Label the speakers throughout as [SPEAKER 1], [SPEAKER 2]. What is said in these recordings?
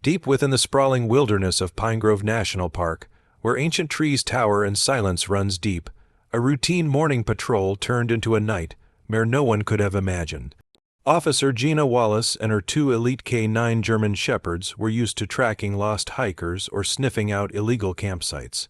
[SPEAKER 1] Deep within the sprawling wilderness of Pine Grove National Park, where ancient trees tower and silence runs deep, a routine morning patrol turned into a night where no one could have imagined. Officer Gina Wallace and her 2 elite K9 German Shepherds were used to tracking lost hikers or sniffing out illegal campsites.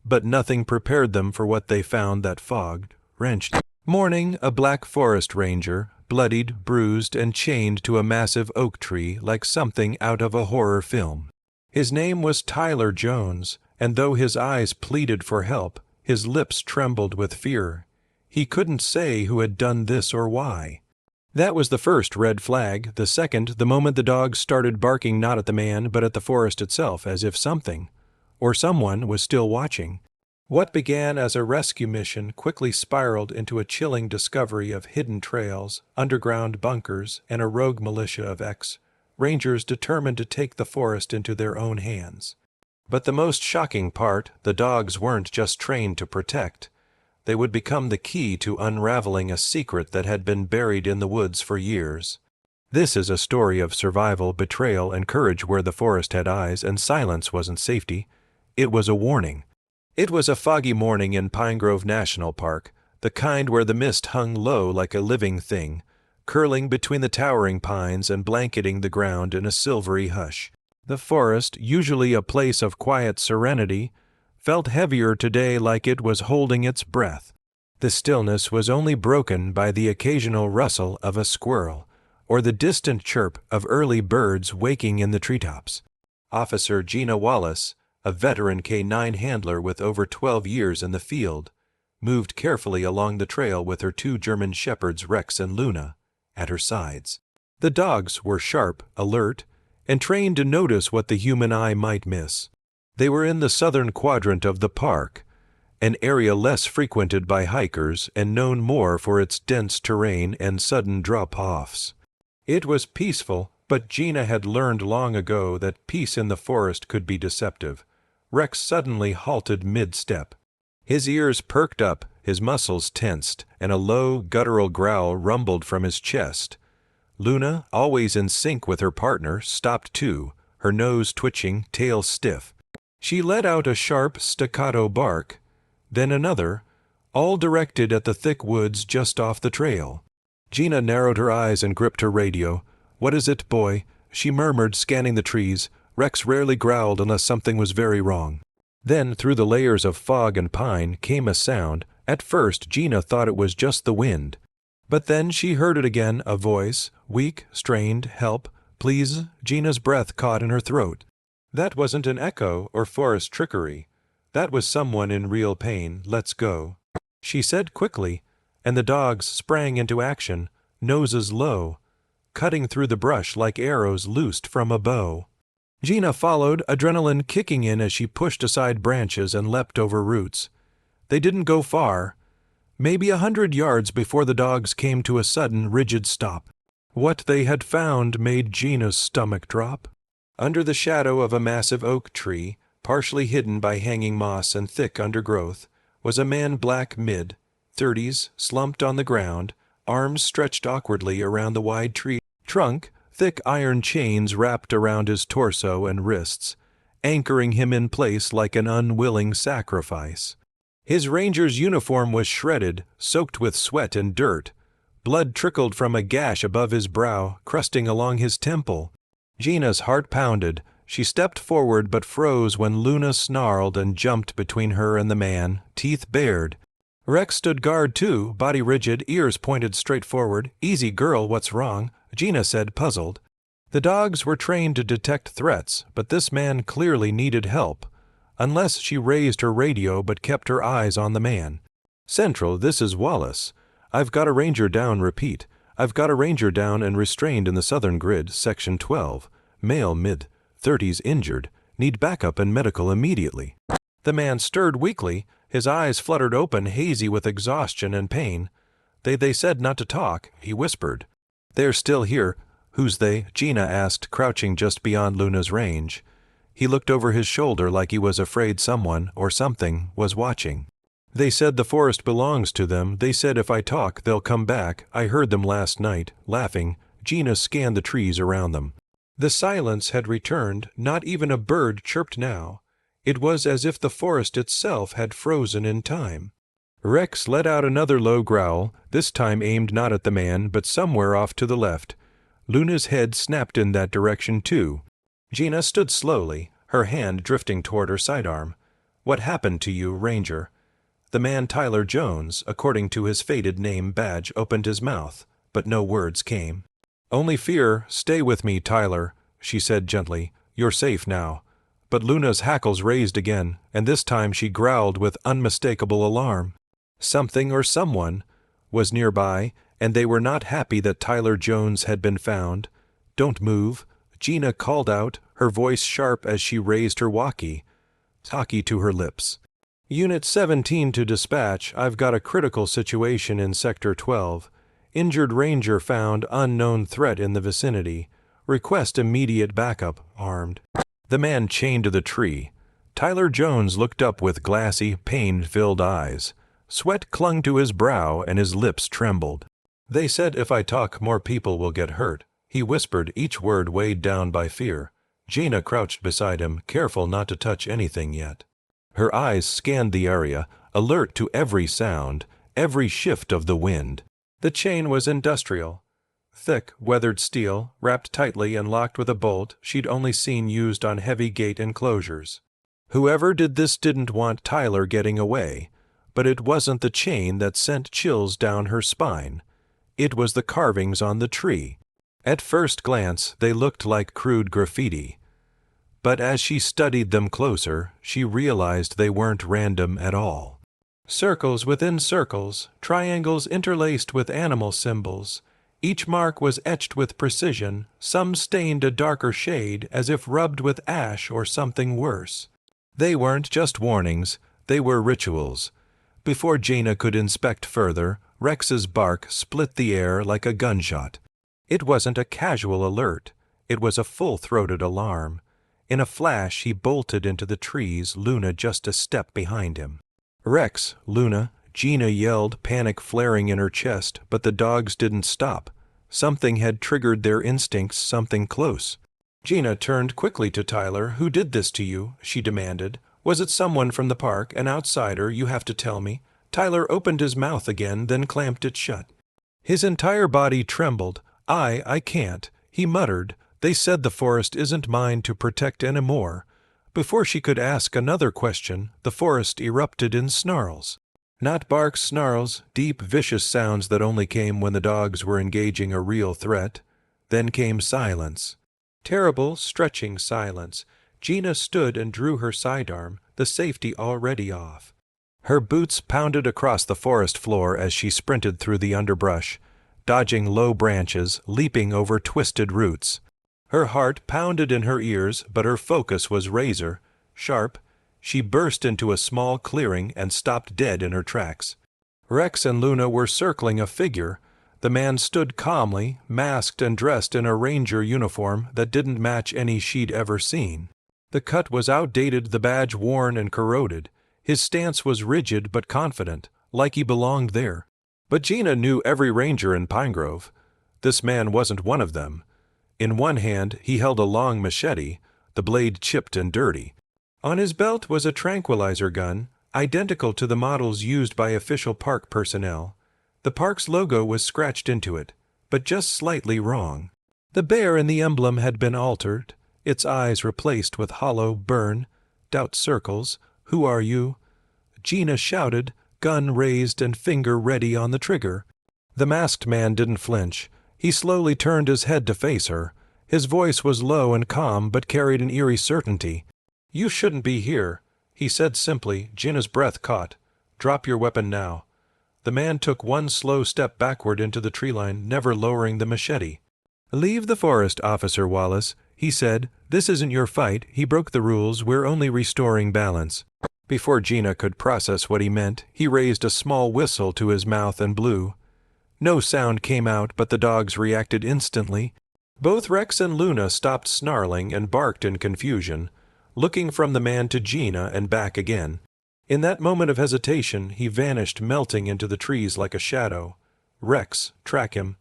[SPEAKER 1] But nothing prepared them for what they found that fogged, wrenched morning. A black forest ranger, bloodied, bruised, and chained to a massive oak tree like something out of a horror film. His name was Tyler Jones, and though his eyes pleaded for help, his lips trembled with fear. He couldn't say who had done this or why. That was the first red flag. The second, the moment the dogs started barking not at the man but at the forest itself, as if something, or someone, was still watching. What began as a rescue mission quickly spiraled into a chilling discovery of hidden trails, underground bunkers, and a rogue militia of ex-rangers determined to take the forest into their own hands. But the most shocking part, the dogs weren't just trained to protect. They would become the key to unraveling a secret that had been buried in the woods for years. This is a story of survival, betrayal, and courage where the forest had eyes and silence wasn't safety. It was a warning. It was a foggy morning in Pine Grove National Park, the kind where the mist hung low like a living thing, curling between the towering pines and blanketing the ground in a silvery hush. The forest, usually a place of quiet serenity, felt heavier today, like it was holding its breath. The stillness was only broken by the occasional rustle of a squirrel or the distant chirp of early birds waking in the treetops. Officer Gina Wallace, a veteran K9 handler with over 12 years in the field, moved carefully along the trail with her 2 German Shepherds, Rex and Luna, at her sides. The dogs were sharp, alert, and trained to notice what the human eye might miss. They were in the southern quadrant of the park, an area less frequented by hikers and known more for its dense terrain and sudden drop-offs. It was peaceful, but Gina had learned long ago that peace in the forest could be deceptive. Rex suddenly halted mid-step. His ears perked up, his muscles tensed, and a low, guttural growl rumbled from his chest. Luna, always in sync with her partner, stopped too, her nose twitching, tail stiff. She let out a sharp, staccato bark, then another, all directed at the thick woods just off the trail. Gina narrowed her eyes and gripped her radio. "What is it, boy?" she murmured, scanning the trees. Rex rarely growled unless something was very wrong. Then, through the layers of fog and pine, came a sound. At first, Gina thought it was just the wind. But then she heard it again, a voice, weak, strained, "Help, please." Gina's breath caught in her throat. That wasn't an echo or forest trickery. That was someone in real pain. "Let's go," she said quickly, and the dogs sprang into action, noses low, cutting through the brush like arrows loosed from a bow. Gina followed, adrenaline kicking in as she pushed aside branches and leapt over roots. They didn't go far, maybe 100 yards before the dogs came to a sudden, rigid stop. What they had found made Gina's stomach drop. Under the shadow of a massive oak tree, partially hidden by hanging moss and thick undergrowth, was a man, black mid-30s, slumped on the ground, arms stretched awkwardly around the wide tree trunk, thick iron chains wrapped around his torso and wrists, anchoring him in place like an unwilling sacrifice. His ranger's uniform was shredded, soaked with sweat and dirt. Blood trickled from a gash above his brow, crusting along his temple. Gina's heart pounded. She stepped forward but froze when Luna snarled and jumped between her and the man, teeth bared. Rex stood guard too, body rigid, ears pointed straight forward. "Easy, girl, what's wrong?" Gina said, puzzled. The dogs were trained to detect threats, but this man clearly needed help. Unless she raised her radio but kept her eyes on the man. "Central, this is Wallace. I've got a ranger down, repeat. I've got a ranger down and restrained in the southern grid, section 12. Male, mid-30s, injured. Need backup and medical immediately." The man stirred weakly, his eyes fluttered open, hazy with exhaustion and pain. They said not to talk," he whispered. "They're still here." "Who's they?" Gina asked, crouching just beyond Luna's range. He looked over his shoulder like he was afraid someone, or something, was watching. "They said the forest belongs to them. They said if I talk, they'll come back. I heard them last night, laughing." Gina scanned the trees around them. The silence had returned, not even a bird chirped now. It was as if the forest itself had frozen in time. Rex let out another low growl, this time aimed not at the man, but somewhere off to the left. Luna's head snapped in that direction too. Gina stood slowly, her hand drifting toward her sidearm. "What happened to you, Ranger?" The man Tyler Jones, according to his faded name badge, opened his mouth, but no words came. "Only fear. Stay with me, Tyler," she said gently. "You're safe now." But Luna's hackles raised again, and this time she growled with unmistakable alarm. Something or someone was nearby, and they were not happy that Tyler Jones had been found. "Don't move," Gina called out, her voice sharp as she raised her walkie-talkie to her lips. "Unit 17 to dispatch. I've got a critical situation in Sector 12. Injured Ranger found, unknown threat in the vicinity. Request immediate backup, armed." The man chained to the tree. Tyler Jones looked up with glassy, pain-filled eyes. Sweat clung to his brow and his lips trembled. "They said if I talk, more people will get hurt," he whispered, each word weighed down by fear. Gina crouched beside him, careful not to touch anything yet. Her eyes scanned the area, alert to every sound, every shift of the wind. The chain was industrial. Thick, weathered steel, wrapped tightly and locked with a bolt she'd only seen used on heavy gate enclosures. Whoever did this didn't want Tyler getting away. But it wasn't the chain that sent chills down her spine. It was the carvings on the tree. At first glance, they looked like crude graffiti. But as she studied them closer, she realized they weren't random at all. Circles within circles, triangles interlaced with animal symbols. Each mark was etched with precision, some stained a darker shade as if rubbed with ash or something worse. They weren't just warnings, they were rituals. Before Gina could inspect further, Rex's bark split the air like a gunshot. It wasn't a casual alert. It was a full-throated alarm. In a flash, he bolted into the trees, Luna just a step behind him. "Rex, Luna," Gina yelled, panic flaring in her chest, but the dogs didn't stop. Something had triggered their instincts, something close. Gina turned quickly to Tyler. "Who did this to you?" she demanded. "Was it someone from the park, an outsider? You have to tell me." Tyler opened his mouth again, then clamped it shut. His entire body trembled. I can't," he muttered. "They said the forest isn't mine to protect anymore." Before she could ask another question, the forest erupted in snarls. Not barks, snarls, deep, vicious sounds that only came when the dogs were engaging a real threat. Then came silence. Terrible, stretching silence. Gina stood and drew her sidearm, the safety already off. Her boots pounded across the forest floor as she sprinted through the underbrush, dodging low branches, leaping over twisted roots. Her heart pounded in her ears, but her focus was razor sharp. She burst into a small clearing and stopped dead in her tracks. Rex and Luna were circling a figure. The man stood calmly, masked and dressed in a ranger uniform that didn't match any she'd ever seen. The cut was outdated, the badge worn and corroded. His stance was rigid but confident, like he belonged there. But Gina knew every ranger in Pine Grove. This man wasn't one of them. In one hand he held a long machete, the blade chipped and dirty. On his belt was a tranquilizer gun, identical to the models used by official park personnel. The park's logo was scratched into it, but just slightly wrong. The bear in the emblem had been altered, its eyes replaced with hollow, doubt circles. "Who are you?" Gina shouted, gun raised and finger ready on the trigger. The masked man didn't flinch. He slowly turned his head to face her. His voice was low and calm, but carried an eerie certainty. "You shouldn't be here," he said simply. Gina's breath caught. "Drop your weapon now." The man took one slow step backward into the tree line, never lowering the machete. "Leave the forest, Officer Wallace," he said. "This isn't your fight. He broke the rules. We're only restoring balance." Before Gina could process what he meant, he raised a small whistle to his mouth and blew. No sound came out, but the dogs reacted instantly. Both Rex and Luna stopped snarling and barked in confusion, looking from the man to Gina and back again. In that moment of hesitation, he vanished, melting into the trees like a shadow. "Rex, track him."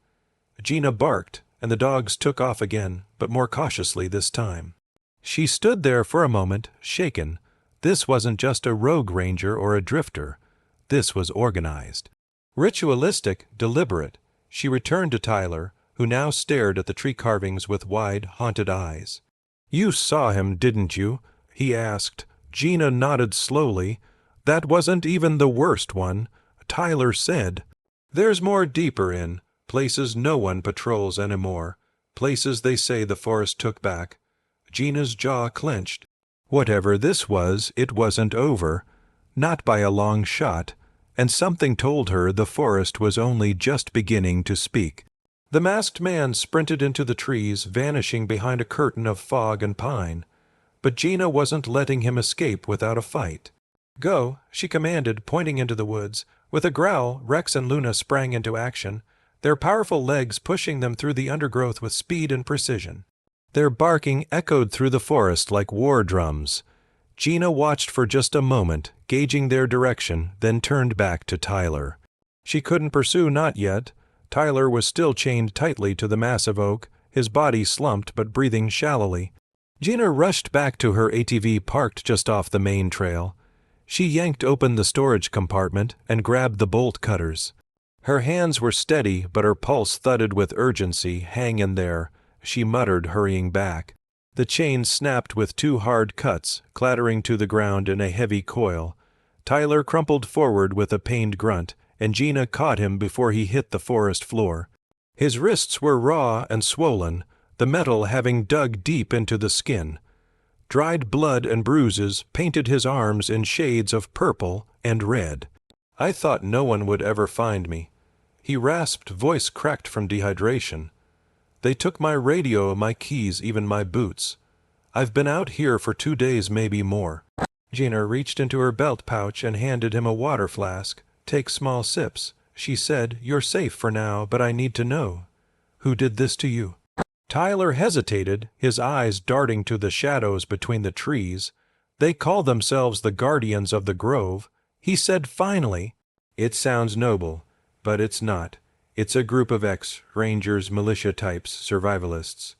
[SPEAKER 1] Gina barked, and the dogs took off again, but more cautiously this time. She stood there for a moment, shaken. This wasn't just a rogue ranger or a drifter. This was organized. Ritualistic, deliberate. She returned to Tyler, who now stared at the tree carvings with wide, haunted eyes. "You saw him, didn't you?" he asked. Gina nodded slowly. "That wasn't even the worst one," Tyler said. "There's more deeper in, places no one patrols anymore, places they say the forest took back." Gina's jaw clenched. Whatever this was, it wasn't over. Not by a long shot, and something told her the forest was only just beginning to speak. The masked man sprinted into the trees, vanishing behind a curtain of fog and pine. But Gina wasn't letting him escape without a fight. "Go," she commanded, pointing into the woods. With a growl, Rex and Luna sprang into action, their powerful legs pushing them through the undergrowth with speed and precision. Their barking echoed through the forest like war drums. Gina watched for just a moment, gauging their direction, then turned back to Tyler. She couldn't pursue, not yet. Tyler was still chained tightly to the massive oak, his body slumped but breathing shallowly. Gina rushed back to her ATV parked just off the main trail. She yanked open the storage compartment and grabbed the bolt cutters. Her hands were steady, but her pulse thudded with urgency. "Hang in there," she muttered, hurrying back. The chain snapped with two hard cuts, clattering to the ground in a heavy coil. Tyler crumpled forward with a pained grunt, and Gina caught him before he hit the forest floor. His wrists were raw and swollen, the metal having dug deep into the skin. Dried blood and bruises painted his arms in shades of purple and red. "I thought no one would ever find me." He rasped, voice cracked from dehydration. "They took my radio, my keys, even my boots. I've been out here for 2 days, maybe more." Gina reached into her belt pouch and handed him a water flask. "Take small sips," she said. "You're safe for now, but I need to know. Who did this to you?" Tyler hesitated, his eyes darting to the shadows between the trees. "They call themselves the Guardians of the Grove." He said finally, "It sounds noble, but it's not. It's a group of ex-rangers, militia types, survivalists.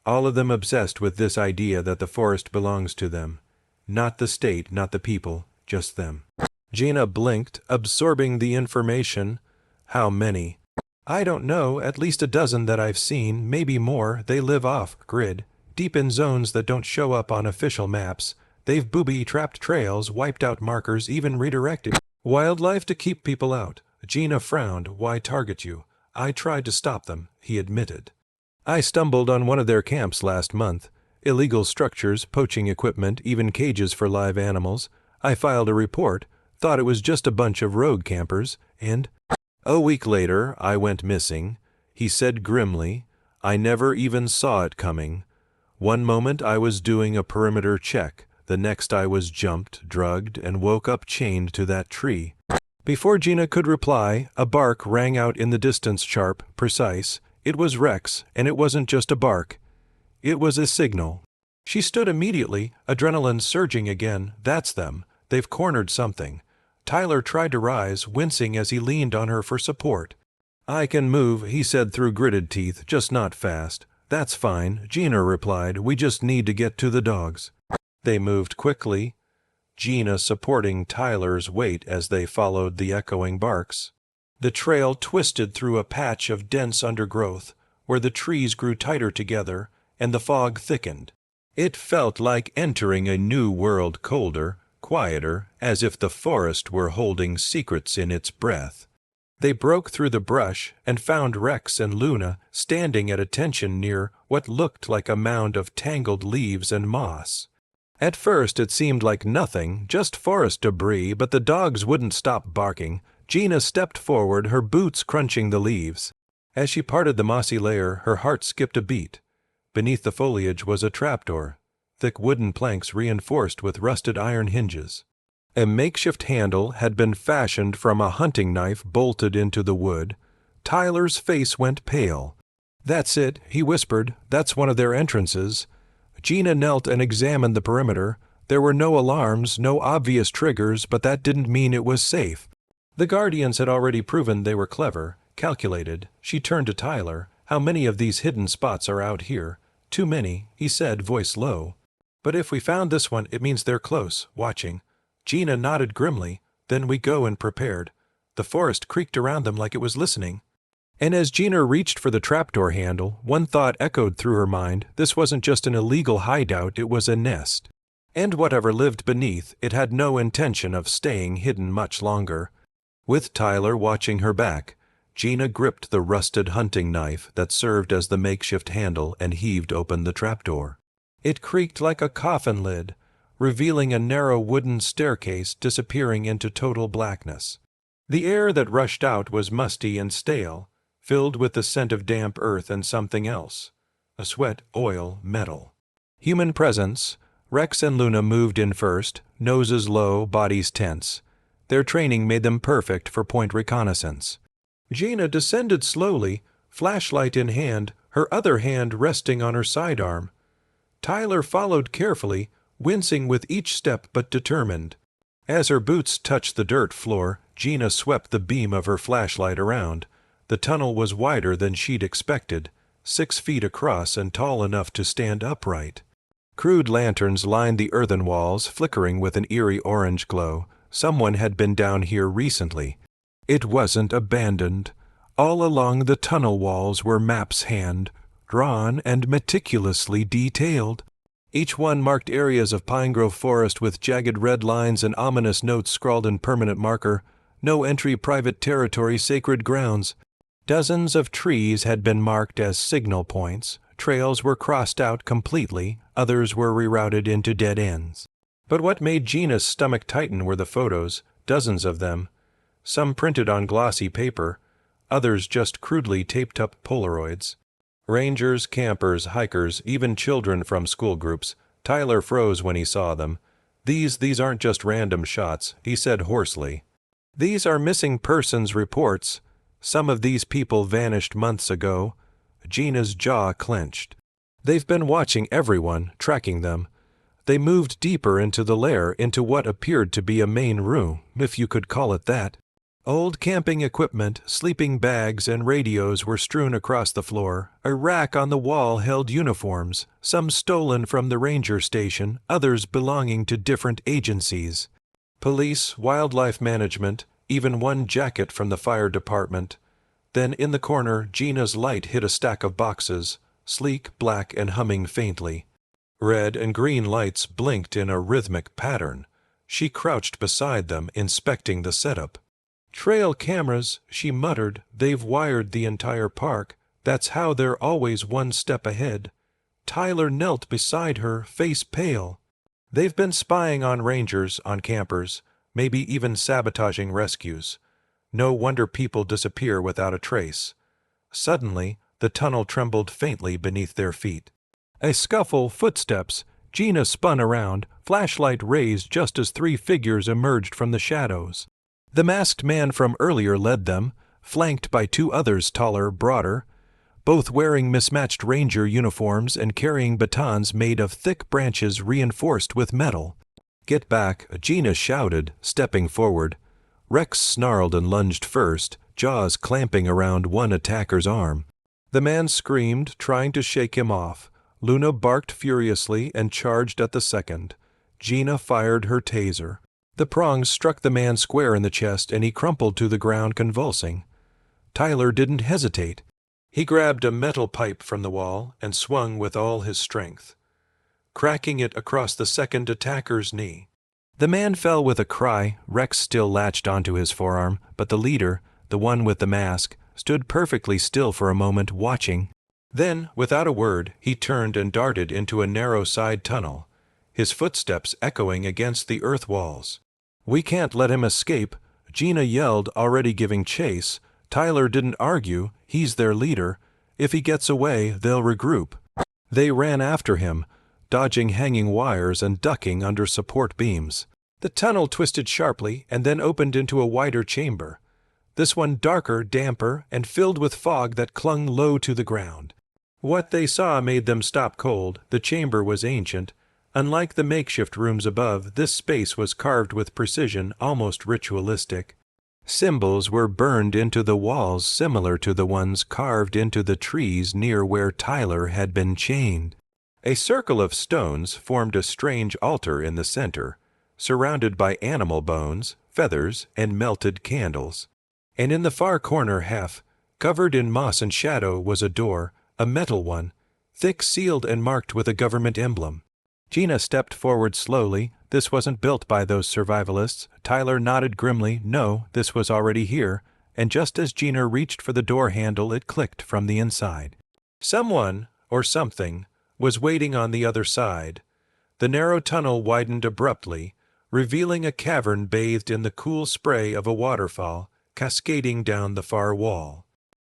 [SPEAKER 1] All of them obsessed with this idea that the forest belongs to them. Not the state, not the people, just them." Gina blinked, absorbing the information. "How many?" "I don't know, at least a dozen that I've seen, maybe more. They live off-grid, deep in zones that don't show up on official maps. They've booby-trapped trails, wiped out markers, even redirected wildlife to keep people out." Gina frowned. "Why target you?" "I tried to stop them," he admitted. "I stumbled on one of their camps last month. Illegal structures, poaching equipment, even cages for live animals. I filed a report, thought it was just a bunch of rogue campers, and a week later I went missing," he said grimly. "I never even saw it coming. One moment I was doing a perimeter check, the next I was jumped, drugged, and woke up chained to that tree." Before Gina could reply, a bark rang out in the distance, sharp, precise. It was Rex, and it wasn't just a bark. It was a signal. She stood immediately, adrenaline surging again. "That's them. They've cornered something." Tyler tried to rise, wincing as he leaned on her for support. "I can move," he said through gritted teeth, "just not fast." "That's fine," Gina replied. "We just need to get to the dogs." They moved quickly, Gina supporting Tyler's weight as they followed the echoing barks. The trail twisted through a patch of dense undergrowth, where the trees grew tighter together and the fog thickened. It felt like entering a new world, colder, quieter, as if the forest were holding secrets in its breath. They broke through the brush and found Rex and Luna standing at attention near what looked like a mound of tangled leaves and moss. At first it seemed like nothing, just forest debris, but the dogs wouldn't stop barking. Gina stepped forward, her boots crunching the leaves. As she parted the mossy layer, her heart skipped a beat. Beneath the foliage was a trapdoor, thick wooden planks reinforced with rusted iron hinges. A makeshift handle had been fashioned from a hunting knife bolted into the wood. Tyler's face went pale. "That's it," he whispered. "That's one of their entrances." Gina knelt and examined the perimeter. There were no alarms, no obvious triggers, but that didn't mean it was safe. The Guardians had already proven they were clever, calculated. She turned to Tyler. How many of these hidden spots are out here? Too many, he said, voice low. But if we found this one, it means they're close, watching. Gina nodded grimly. Then we go and prepared. The forest creaked around them like it was listening. And as Gina reached for the trapdoor handle, one thought echoed through her mind. This wasn't just an illegal hideout, it was a nest. And whatever lived beneath, it had no intention of staying hidden much longer. With Tyler watching her back, Gina gripped the rusted hunting knife that served as the makeshift handle and heaved open the trapdoor. It creaked like a coffin lid, revealing a narrow wooden staircase disappearing into total blackness. The air that rushed out was musty and stale, filled with the scent of damp earth and something else. A sweat, oil, metal. Human presence. Rex and Luna moved in first, noses low, bodies tense. Their training made them perfect for point reconnaissance. Gina descended slowly, flashlight in hand, her other hand resting on her sidearm. Tyler followed carefully, wincing with each step but determined. As her boots touched the dirt floor, Gina swept the beam of her flashlight around. The tunnel was wider than she'd expected, 6 feet across and tall enough to stand upright. Crude lanterns lined the earthen walls, flickering with an eerie orange glow. Someone had been down here recently. It wasn't abandoned. All along the tunnel walls were maps hand-drawn and meticulously detailed. Each one marked areas of pine grove forest with jagged red lines and ominous notes scrawled in permanent marker. No entry, private territory, sacred grounds. Dozens of trees had been marked as signal points. Trails were crossed out completely, others were rerouted into dead ends. But what made Gina's stomach tighten were the photos, dozens of them. Some printed on glossy paper, others just crudely taped up Polaroids. Rangers, campers, hikers, even children from school groups. Tyler froze when he saw them. These aren't just random shots, he said hoarsely. These are missing persons reports. Some of these people vanished months ago. Gina's jaw clenched. They've been watching everyone, tracking them. They moved deeper into the lair, into what appeared to be a main room, if you could call it that. Old camping equipment, sleeping bags, and radios were strewn across the floor. A rack on the wall held uniforms, some stolen from the ranger station, others belonging to different agencies. Police, wildlife management, even one jacket from the fire department. Then in the corner, Gina's light hit a stack of boxes, sleek, black, and humming faintly. Red and green lights blinked in a rhythmic pattern. She crouched beside them, inspecting the setup. Trail cameras, she muttered. They've wired the entire park. That's how they're always one step ahead. Tyler knelt beside her, face pale. They've been spying on rangers, on campers, maybe even sabotaging rescues. No wonder people disappear without a trace. Suddenly, the tunnel trembled faintly beneath their feet. A scuffle, footsteps. Gina spun around, flashlight raised just as 3 figures emerged from the shadows. The masked man from earlier led them, flanked by 2 others taller, broader, both wearing mismatched ranger uniforms and carrying batons made of thick branches reinforced with metal. "Get back," Gina shouted, stepping forward. Rex snarled and lunged first, jaws clamping around one attacker's arm. The man screamed, trying to shake him off. Luna barked furiously and charged at the second. Gina fired her taser. The prongs struck the man square in the chest and he crumpled to the ground convulsing. Tyler didn't hesitate. He grabbed a metal pipe from the wall and swung with all his strength, cracking it across the second attacker's knee. The man fell with a cry. Rex still latched onto his forearm, but the leader, the one with the mask, stood perfectly still for a moment, watching. Then, without a word, he turned and darted into a narrow side tunnel, his footsteps echoing against the earth walls. "We can't let him escape," Gina yelled, already giving chase. Tyler didn't argue. He's their leader. If he gets away, they'll regroup. They ran after him, dodging hanging wires and ducking under support beams. The tunnel twisted sharply and then opened into a wider chamber. This one darker, damper, and filled with fog that clung low to the ground. What they saw made them stop cold. The chamber was ancient. Unlike the makeshift rooms above, this space was carved with precision, almost ritualistic. Symbols were burned into the walls similar to the ones carved into the trees near where Tyler had been chained. A circle of stones formed a strange altar in the center, surrounded by animal bones, feathers, and melted candles. And in the far corner half, covered in moss and shadow, was a door, a metal one, thick sealed and marked with a government emblem. Gina stepped forward slowly. This wasn't built by those survivalists. Tyler nodded grimly. No, this was already here. And just as Gina reached for the door handle, it clicked from the inside. Someone, or something, was waiting on the other side. The narrow tunnel widened abruptly, revealing a cavern bathed in the cool spray of a waterfall, cascading down the far wall.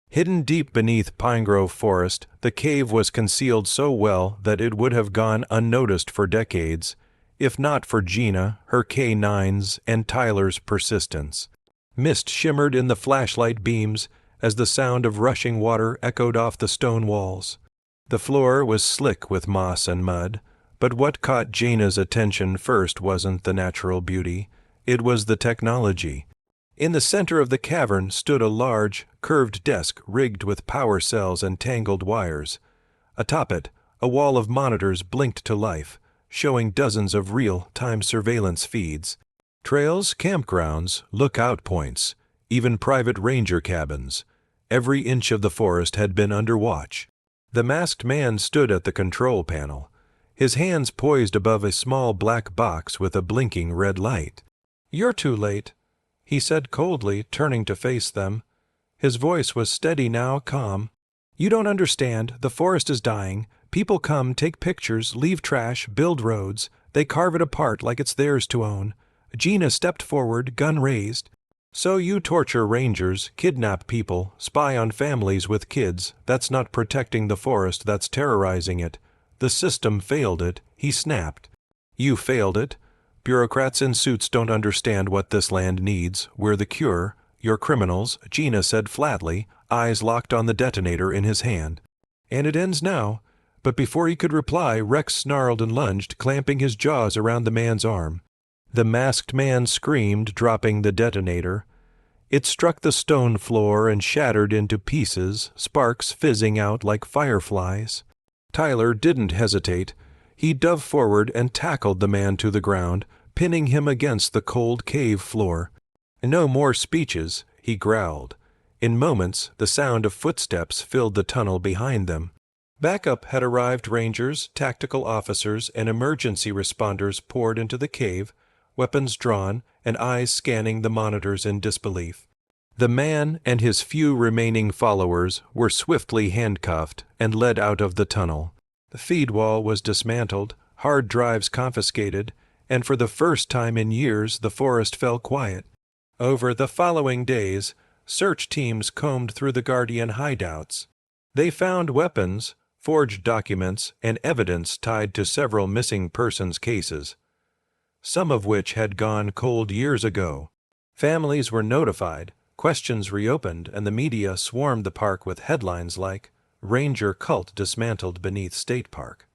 [SPEAKER 1] Hidden deep beneath pine grove forest, the cave was concealed so well that it would have gone unnoticed for decades, if not for Gina, her K9s, and Tyler's persistence. Mist shimmered in the flashlight beams as the sound of rushing water echoed off the stone walls. The floor was slick with moss and mud, but what caught Gina's attention first wasn't the natural beauty, it was the technology. In the center of the cavern stood a large, curved desk rigged with power cells and tangled wires. Atop it, a wall of monitors blinked to life, showing dozens of real-time surveillance feeds. Trails, campgrounds, lookout points, even private ranger cabins. Every inch of the forest had been under watch. The masked man stood at the control panel, his hands poised above a small black box with a blinking red light. "You're too late," he said coldly, turning to face them. His voice was steady now, calm. "You don't understand. The forest is dying. People come, take pictures, leave trash, build roads. They carve it apart like it's theirs to own." Gina stepped forward, gun raised. "So you torture rangers, kidnap people, spy on families with kids. That's not protecting the forest, that's terrorizing it. The system failed it," he snapped. "You failed it. Bureaucrats in suits don't understand what this land needs. We're the cure. You're criminals," Gina said flatly, eyes locked on the detonator in his hand. "And it ends now." But before he could reply, Rex snarled and lunged, clamping his jaws around the man's arm. The masked man screamed, dropping the detonator. It struck the stone floor and shattered into pieces, sparks fizzing out like fireflies. Tyler didn't hesitate. He dove forward and tackled the man to the ground, pinning him against the cold cave floor. "No more speeches," he growled. In moments, the sound of footsteps filled the tunnel behind them. Backup had arrived. Rangers, tactical officers, and emergency responders poured into the cave, weapons drawn, and eyes scanning the monitors in disbelief. The man and his few remaining followers were swiftly handcuffed and led out of the tunnel. The feed wall was dismantled, hard drives confiscated, and for the first time in years the forest fell quiet. Over the following days, search teams combed through the Guardian hideouts. They found weapons, forged documents, and evidence tied to several missing persons cases, some of which had gone cold years ago. Families were notified, questions reopened, and the media swarmed the park with headlines like, "Ranger Cult Dismantled Beneath State Park."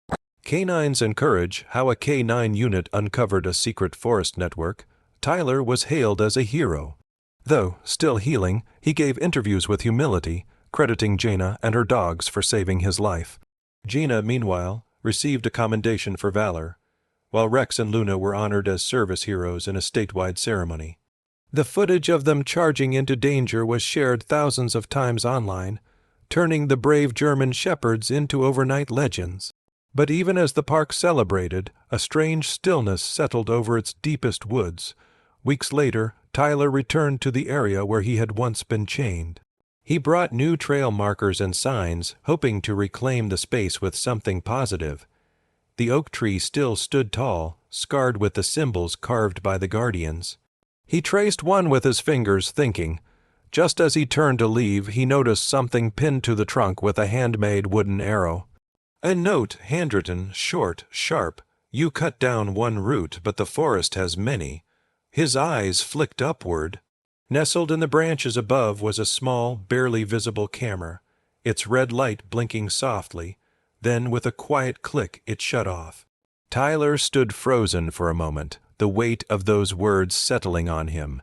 [SPEAKER 1] K9s encourage how a K9 unit uncovered a secret forest network. Tyler was hailed as a hero. Though still healing, he gave interviews with humility, crediting Gina and her dogs for saving his life. Gina, meanwhile, received a commendation for valor, while Rex and Luna were honored as service heroes in a statewide ceremony. The footage of them charging into danger was shared thousands of times online, turning the brave German shepherds into overnight legends. But even as the park celebrated, a strange stillness settled over its deepest woods. Weeks later, Tyler returned to the area where he had once been chained. He brought new trail markers and signs, hoping to reclaim the space with something positive. The oak tree still stood tall, scarred with the symbols carved by the Guardians. He traced one with his fingers, thinking. Just as he turned to leave, he noticed something pinned to the trunk with a handmade wooden arrow. A note, handwritten, short, sharp. "You cut down one root, but the forest has many." His eyes flicked upward. Nestled in the branches above was a small, barely visible camera, its red light blinking softly. Then, with a quiet click, it shut off. Tyler stood frozen for a moment, the weight of those words settling on him.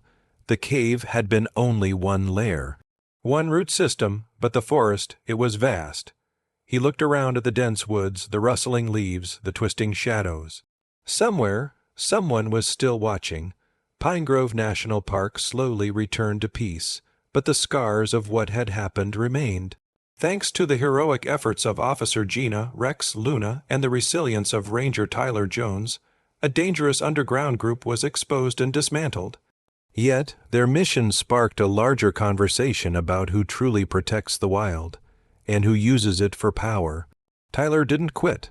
[SPEAKER 1] The cave had been only one lair, one root system, but the forest, it was vast. He looked around at the dense woods, the rustling leaves, the twisting shadows. Somewhere, someone was still watching. Pine Grove National Park slowly returned to peace, but the scars of what had happened remained. Thanks to the heroic efforts of Officer Gina, Rex, Luna, and the resilience of Ranger Tyler Jones, a dangerous underground group was exposed and dismantled. Yet, their mission sparked a larger conversation about who truly protects the wild, and who uses it for power. Tyler didn't quit.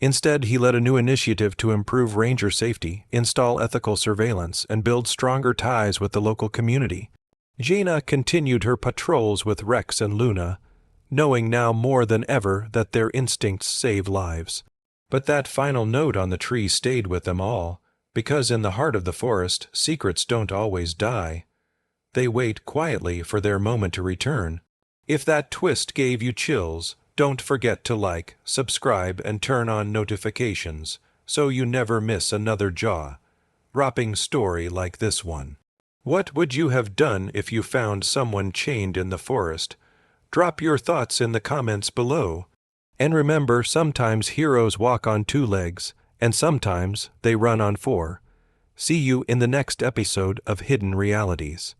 [SPEAKER 1] Instead, he led a new initiative to improve ranger safety, install ethical surveillance, and build stronger ties with the local community. Gina continued her patrols with Rex and Luna, knowing now more than ever that their instincts save lives. But that final note on the tree stayed with them all, because in the heart of the forest, secrets don't always die. They wait quietly for their moment to return. If that twist gave you chills, don't forget to like, subscribe, and turn on notifications so you never miss another jaw-dropping story like this one. What would you have done if you found someone chained in the forest? Drop your thoughts in the comments below. And remember, sometimes heroes walk on 2 legs, and sometimes they run on 4. See you in the next episode of Hidden Realities.